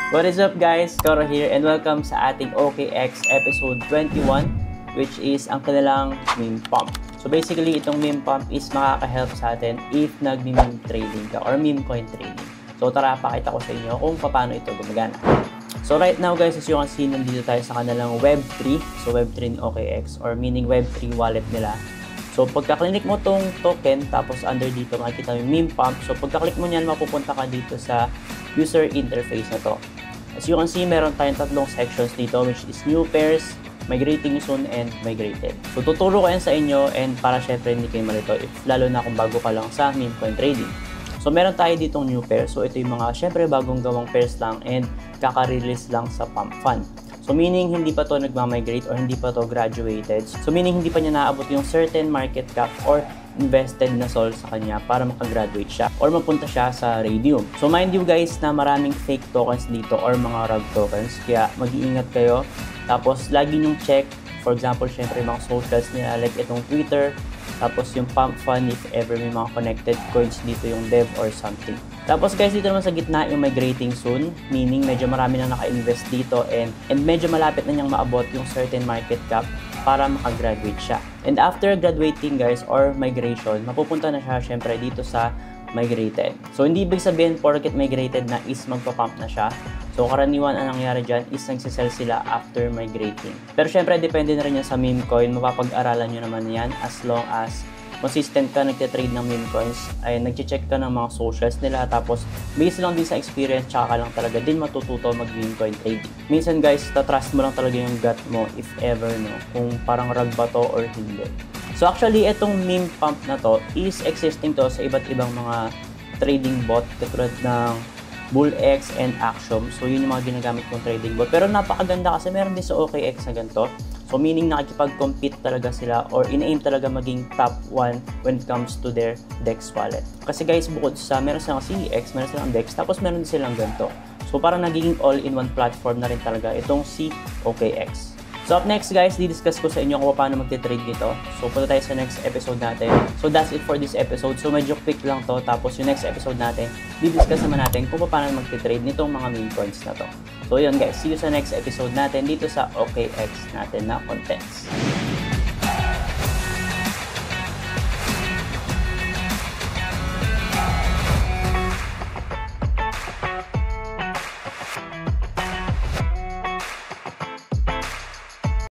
What is up guys? Koro here and welcome sa ating OKX episode 21, which is ang kanilang meme pump. So basically itong meme pump is makaka-help sa atin if nag-meme trading ka or meme coin trading. So tara, pakita ko sa inyo kung paano ito gumagana. So right now guys, as you can see, nandito tayo sa kanilang Web3. So Web3 ni OKX or meaning Web3 wallet nila. So pagka-click mo tong token, tapos under dito makikita mo yung meme pump. So pagka-click mo niyan, mapupunta ka dito sa user interface na to. As you can see, meron tayong tatlong sections dito, which is new pairs, migrating soon, and migrated. So tuturo ko yan sa inyo and para syempre hindi kayo malito, lalo na kung bago ka lang sa meme coin trading. So meron tayo ditong new pairs. So ito yung mga syempre bagong gawang pairs lang and kaka-release lang sa pump fund. So meaning hindi pa to nagma-migrate or hindi pa to graduated. So meaning hindi pa niya naabot yung certain market cap or invested na sol sa kanya para makagraduate siya or mapunta siya sa Raydium. So mind you guys na maraming fake tokens dito or mga rug tokens, kaya mag-iingat kayo. Tapos lagi nyong check, for example syempre mga socials nila like itong Twitter, tapos yung pump fund if ever may mga connected coins dito yung dev or something. Tapos guys, dito naman sa gitna yung migrating soon, meaning medyo marami na naka-invest dito and medyo malapit na niyang maabot yung certain market cap para makagraduate siya. And after graduating guys or migration, mapupunta na siya syempre dito sa migrated. So hindi ibig sabihin porket migrated na is magpa-pump na siya. So karaniwan ang nangyari dyan is nagsisell sila after migrating. Pero syempre depende na rin yan sa meme coin, mapapag-aralan nyo naman yan as long as consistent ka nagtitrade ng meme coins, ay nagche-check ka ng mga socials nila, tapos based lang din sa experience, tsaka ka lang talaga din matututo mag meme coin trading. Minsan guys, tatrust mo lang talaga yung gut mo if ever no, kung parang rug ba to or hindi. So actually, itong meme pump na to is existing to sa iba't ibang mga trading bot katulad ng BullX and Axiom. So yun yung mga ginagamit kong trading bot. Pero napakaganda kasi meron din sa OKX na ganito. So meaning nakikipag-compete talaga sila or in-aim talaga maging top 1 when it comes to their DEX wallet. Kasi guys, bukod sa meron silang CEX, meron silang DEX, tapos meron din silang ganito. So parang nagiging all-in-one platform na rin talaga itong si OKX. So up next guys, didiscuss ko sa inyo kung paano magte-trade dito. So punta tayo sa next episode natin. So that's it for this episode. So medyo quick lang to. Tapos yung next episode natin, didiscuss naman natin kung paano magte-trade nitong mga meme coins na to. So yun guys, see you sa next episode natin dito sa OKX natin na contents.